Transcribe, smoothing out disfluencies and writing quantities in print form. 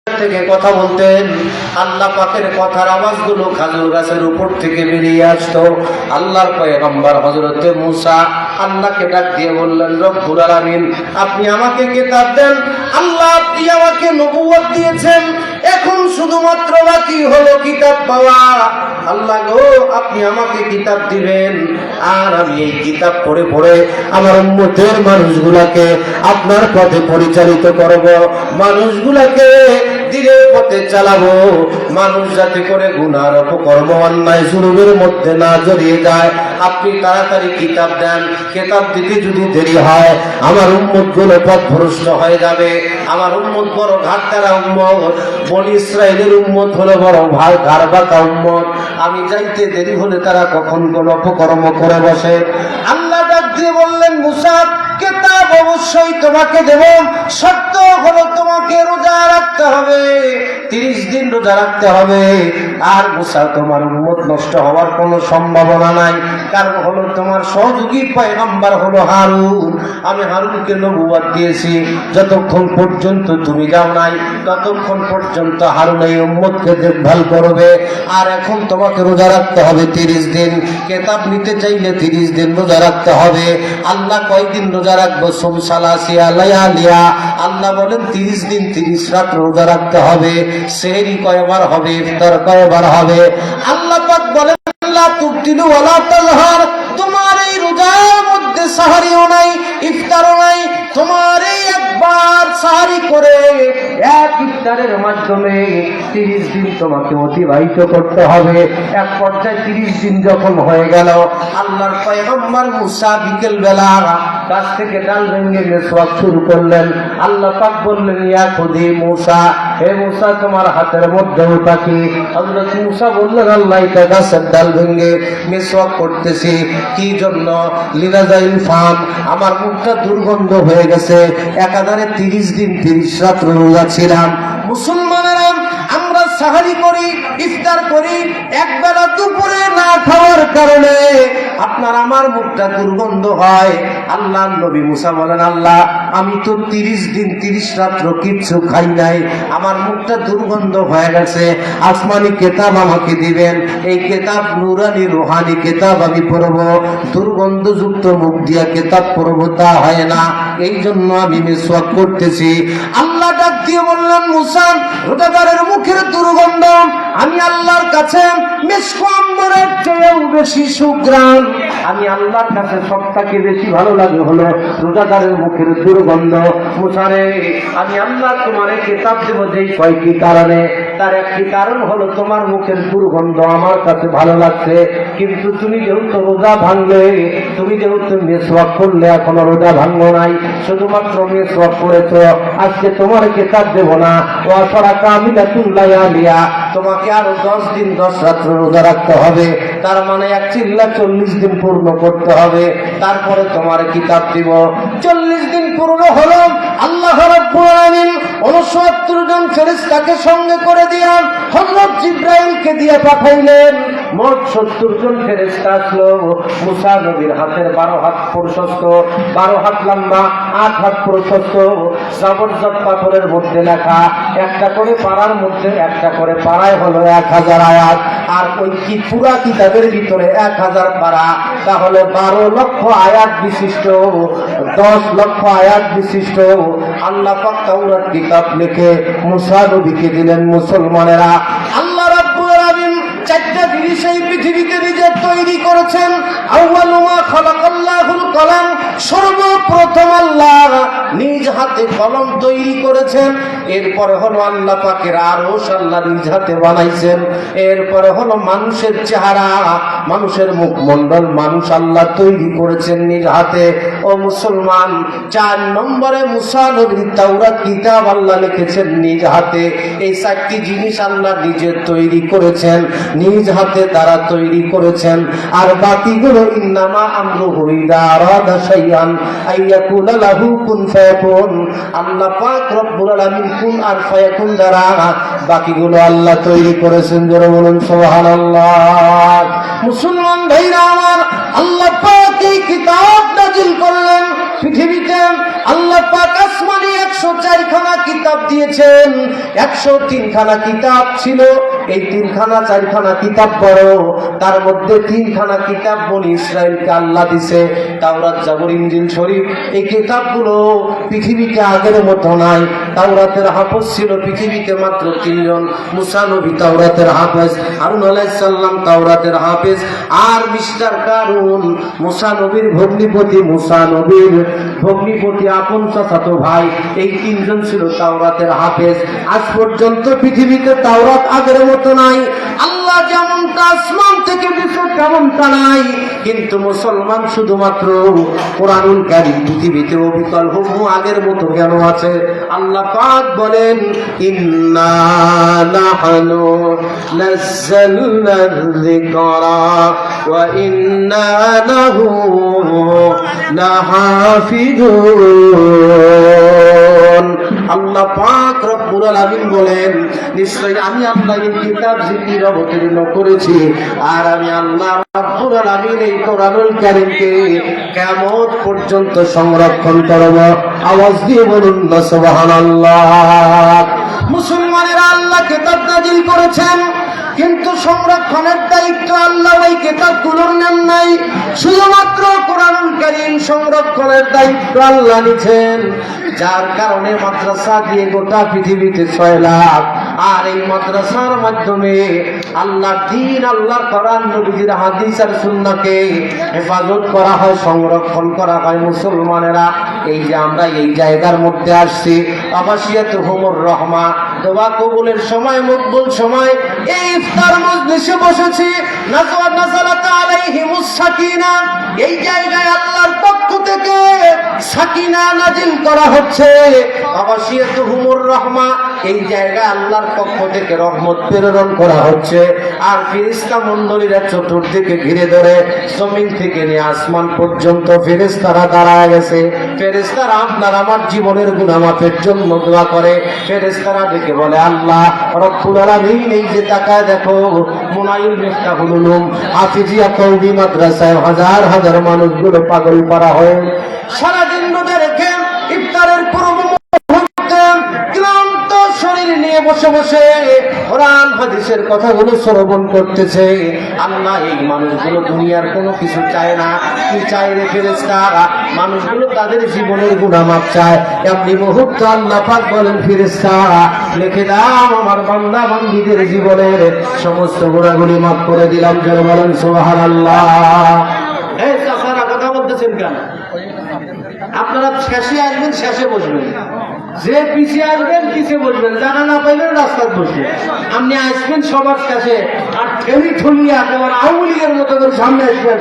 থেকে কথা বলতেন, আল্লাহ পাকের কথার আওয়াজগুলো খেজুর গাছের উপর থেকে বেরিয়ে আসতো। আল্লাহর পয়গম্বর হযরতে মূসা আল্লাহকে ডাক দিয়ে বললেন, রব্বুল আলামিন, আপনি আমাকে কিতাব দেন। আল্লাহ, আপনি আমাকে নবুয়ত দিয়েছেন, এখন শুধুমাত্র বাকি হলো কিতাব পাওয়া। আল্লাহ গো, আপনি আমাকে কিতাব দিবেন, আর আমি এই কিতাব পড়ে পড়ে আমার উম্মতের মানুষগুলাকে আপনার পথে পরিচালিত করব, মানুষগুলাকে দিনের পথে চালাবো, মানুষ যাতে করে গুনার অপকর্ম অন্যায় জুলুমের মধ্যে না জড়িয়ে যায়। আপনি তাড়াতাড়ি কিতাব দেন, কিতাব দিতে যদি দেরি হয় আমার উম্মত গুলো পথভ্রষ্ট হয়ে যাবে। আমার উম্মত বড় ঘাটতারা উম্মত, বনি ইসরাইলের উম্মত হলো বড় ঘাড়বাঁকা উম্মত। আমি যাইতে দেরি হলে তারা কখন কোন অপকর্ম করে বসে। আল্লাহ ডাক দিয়ে বললেন, মূসা, কিতাব অবশ্যই তোমাকে দেব, শর্ত হলো তোমাকে রোজা রাখতে হবে, 30 দিন রোজা রাখতে হবে। আর মূসা, তোমার উম্মত নষ্ট হওয়ার কোনো সম্ভাবনা নাই, কারণ হলো তোমার সহযোগী পয়গম্বর হলো হারুন। আমি হারুনকে নবুয়ত দিয়েছি, যতক্ষণ পর্যন্ত তুমি যাও নাই ততক্ষণ পর্যন্ত হারুন এই উম্মতকে দেখভাল করবে। আর এখন তোমাকে রোজা রাখতে হবে 30 দিন, কিতাব নিতে চাইলে 30 দিন রোজা রাখতে হবে। আল্লাহ কয়দিন রোজা রাখবো? সোম সালাসিয়া লায়ালিয়া। আল্লাহ বলেন 30 দিন 30 রাত রোজা রাখতে হবে। সেহরি কয়বার হবে, ইফতার কয়বার হবে? আল্লাহ পাক বলেন, লা তুবতিলু ওয়ালা তাজহার, তোমার এই রোজার মধ্যে সাহারিও নাই, ইফতারও নাই। তোমার এই একবার সাহারি করে এক ইফতারের মাধ্যমে 30 দিন তোমাকে অতিবাহিত করতে হবে। এক পর্যায়ে 30 দিন যখন হয়ে গেল, আল্লাহর পয়গম্বর মূসা বিকেল বেলা গাছ থেকে ডাল ভেঙে মেসওয়াক শুরু করলেন। আল্লাহ পাক বললেন, ইয়া খুদি মূসা, হে মূসা, তোমার হাতের মধ্যে ওটা কি? হযরত মূসা বললেন, আল্লাহ, এটা গাছের ডাল ভেঙে মেসওয়াক করতেছি। কি জন্য? লিনাজাইল ফাম, আমার মুখটা দুর্গন্ধ হয়ে গেছে। একাধারে 30 দিন 30 রাত রোজা ছিলাম। মুসলমানেরা, আমরা সাহারি করি, ইফতার করি, একবেলা দুপুরে না খাওয়ার কারণে আপনার আমার মুখটা দুর্গন্ধ হয়। আল্লাহ নবী মূসা বলেন, আল্লাহ, আমি তো 30 দিন 30 রাত্র কিচ্ছু খাই নাই, আমার মুখটা দুর্গন্ধ হয়ে গেছে। আসমানি কিতাব আমাকে দিবেন, এই কিতাব নুরানি রুহানি কিতাব আমি পড়ব, দুর্গন্ধযুক্ত মুখ দিয়া কিতাব পড়ব তা হয় না, এই জন্য আমি মিসওয়াক করতেছি। আল্লাহ ডাক দিয়ে বললেন, মূসা, রোজাদারের মুখের দুর্গন্ধ আমি আল্লাহর কাছে মিশক আম্বরের চেয়েও বেশি সুঘ্রাণ। আমি আল্লাহর কাছে সবটাকে বেশি ভালো লাগে হলো রোজাদারের মুখের দুর্গন্ধ। মূসা রে, আমি আল্লাহ তোমারে কিতাব দেব যেই কয়টি কারণে, তার একটি কারণ হলো তোমার মুখের দুর্গন্ধ আমার কাছে ভালো লাগছে। কিন্তু তুমি যেহেতু রোজা ভাঙলে, তুমি যেহেতু মিসওয়াক করলে, এখনো রোজা ভাঙো নাই, শুধুমাত্র মিসওয়াক করেছো, আজকে তোমার কিতাব দেব না। ওয়াসরা কামিলাতুল লায়ালিয়া, তোমাকে আরো 10 দিন 10 রাত রোজা রাখতে হবে। তার মানে 1 চিল্লা 40 দিন পূর্ণ করতে হবে, তারপরে তোমার কিতাব দিব। 40 দিন পূর্ণ হলো, আল্লাহ রাব্বুল আলামিন 69 জন ফেরেশতাকে সঙ্গে করে দিয়ে হযরত জিবরাইলকে দিয়ে পাঠাইলেন। মোট 70 জন ফেরেশতা আসলো। মূসা নবীর হাতের 12 হাত প্রশস্ত, 12 হাত লম্বা, 8 হাত প্রশস্ত, জবরদস্ত পাথরের মধ্যে লেখা, একটা করে পাড়ার মধ্যে, একটা করে পাড়ায় হলো 1000 আয়াত। আর ওই কি পুরা কিতাবের ভিতরে 1000 পারা, তাহলে 12 লক্ষ আয়াত বিশিষ্ট, 10 লক্ষ আয়াত বিশিষ্ট আল্লাহ পাক তাওরাত কিতাব লিখে মূসা নবীকে দিলেন। মুসলমানেরা, আল্লাহ রাব্বুল আলামিন 4টা জিনিস এই পৃথিবীতে নিজে তৈরি করেছেন। আউয়ালু মা খালাকাল্লাহুল কলম, সর্বপ্রথম আল্লাহ নিজ হাতে কলম তৈরি করেছেন। এরপরে হলো আল্লাহ পাকের আরশ আল্লাহ নিজ হাতে বানাইছেন। এরপরে হলো মানুষের চেহারা, মানুষের মুখমণ্ডল মানুষ আল্লাহ তৈরি করেছেন নিজ হাতে। ও মুসলমান, 4 নম্বরে মূসা নবীর তাওরাত কিতাব আল্লাহ লিখেছেন নিজ হাতে। এই 4টি জিনিস আল্লাহ নিজে তৈরি করেছেন, নিজ হাতে তারা তৈরি করেছেন। আর বাকিগুলো ইন্নামা আমরুহু ইযা আরাদা শাইআন আইয়াকুলা লাহু কুন ফায়াকুন, আল্লাহ পাক রব্বুল আলামিন কুন আর ফায়াকুন দ্বারা বাকিগুলো আল্লাহ তৈরি করেছেন। যারা বলুন সুবহানাল্লাহ। মুসলমান ভাইরা আমার, আল্লাহ পাক এই কিতাব নাযিল করলেন পৃথিবীতে আল্লাহ পাক আসমানে 104 খানা কিতাব দিয়েছেন। 103 খানা কিতাব ছিল, এই 3 খানা 4 খানা কিতাব বড়, তার মধ্যে 3 খানা কিতাব বনি ইসরাইলকে আল্লাহ দিছে, তাওরাত, জাবুর, ইনজিল, শরীফ। এই কিতাবগুলো পৃথিবীতে আগের মতো নাই। তাওরাতের হাফেজ ছিল পৃথিবীতে মাত্র 3 জন। মুসা নবী তাওরাতের হাফেজ, হারুন আলাইহিস সালাম তাওরাতের হাফেজ, আর মিস্টার কারুন মুসা নবীর ভগ্নিপতি, মুসা নবীর ভগ্নিপতি আপন চাচাতো ভাই, এই 3 জন ছিল তাওরাতের হাফেজ। আজ পর্যন্ত পৃথিবীতে তাওরাত আগের মতো নাই। আল্লাহ যেমনটা আসমান থেকে দিছে তেমনটা নাই, কিন্তু মুসলমান শুধুমাত্র কোরআনুল কারীম পৃথিবীতে অবিকল হুবহু আগের মতো কেন আছে? আল্লাহ পাক বলেন, ইন্না নাহনু নাযালনা যিকরা ওয়া ইন্না লাহু লাহাফিজুন। আল্লাহ পাক রব্বুল আলামিন বলেন, নিশ্চয়ই আমি আল্লাহ এই কিতাব জিকির অবতীর্ণ করেছি, আর আমি আল্লাহ রব্বুল আলামিন এই কোরআনুল কারীমকে কিয়ামত পর্যন্ত সংরক্ষণ করব। আওয়াজ দিয়ে বলুন না সুবহানাল্লাহ। মুসলমানেরা আল্লাহ কিতাব নাযিল করেছেন, কিন্তু সংরক্ষণের দায়িত্ব আল্লাহ ওই কিতাবগুলোর নেন নাই। শুধুমাত্র কোরআনুল কারীম সংরক্ষণের দায়িত্ব আল্লাহ নিছেন, যার কারণে মাদ্রাসা দিয়ে গোটা পৃথিবীতে 6 লাখ। আর এই মাদ্রাসার মাধ্যমে আল্লাহর দ্বীন, আল্লাহর কোরআন, নবীজির হাদিস আর সুন্নাহকে হেফাজত করা হয়, সংরক্ষণ করা হয়। মুসলমানেরা এই যে আমরা এই জায়গার মধ্যে আসছি, আবাসিয়াতুহুমুর রহমা, দোয়া কবুলের সময়, মকবুল সময়, এই ইফতার মজলিসে বসেছি। নাযালাত আলাইহিমুস সাকিনা, এই জায়গায় আল্লাহর পক্ষ থেকে সাকিনা নাজিল করা হচ্ছে। আবাসিয়াতুহুমুর রহমা, এই জায়গায় আল্লাহর পক্ষ থেকে রহমত প্রেরণ করা হচ্ছে। আর ফেরেশতা মণ্ডলীরা চতুর্দিকে ঘিরে ধরে জমিন থেকে নিয়ে আসমান পর্যন্ত ফেরেশতারা দাঁড়ায় গেছে। ফেরেশতারা আপনার আমার জীবনের গুনাহ মাফের জন্য দোয়া করে। ফেরেশতারা ডেকে বলে, আল্লাহ রব্বুল আলামিন, এই যে তাকায় দেখো, মুনাইল মিফতাহুল উলুম হাফিজিয়া কওমি মাদ্রাসায় হাজার হাজার মানুষগুলো পাগল করা হয়। সারাদিন রোজা রেখে ইফতারের পূর্ব মুহূর্তে ক্লান্ত শরীর নিয়ে বসে বসে কোরআন হাদিসের কথাগুলো শ্রবণ করতেছে। আল্লাহ এই মানুষগুলো দুনিয়ার কোনো কিছু চায় না। কি চায় রে ফেরেশতা? মানুষগুলো তাদের জীবনের গুনাহ মাফ চায়। এমনি মুহূর্ত আল্লাহ পাক বলেন, ফেরেশতা লিখে দাও, আমার বান্দা বান্দীদের জীবনের সমস্ত গুনাহগুলি মাফ করে দিলাম। যারা বলেন সুবহানাল্লাহ। এই চাচারা কথা বলতেছেন কেন? আপনারা শেষে আসবেন, শেষে বসবেন। যে পিছিয়ে আসবেন পিছিয়ে বসবেন, জানা না পাইবেন রাস্তায় বসবেন। আপনি আসবেন সবার কাছে, আর ঠেলি ঠুলিয়ে একেবারে আওয়ামী লীগের মতো করে সামনে আসবেন।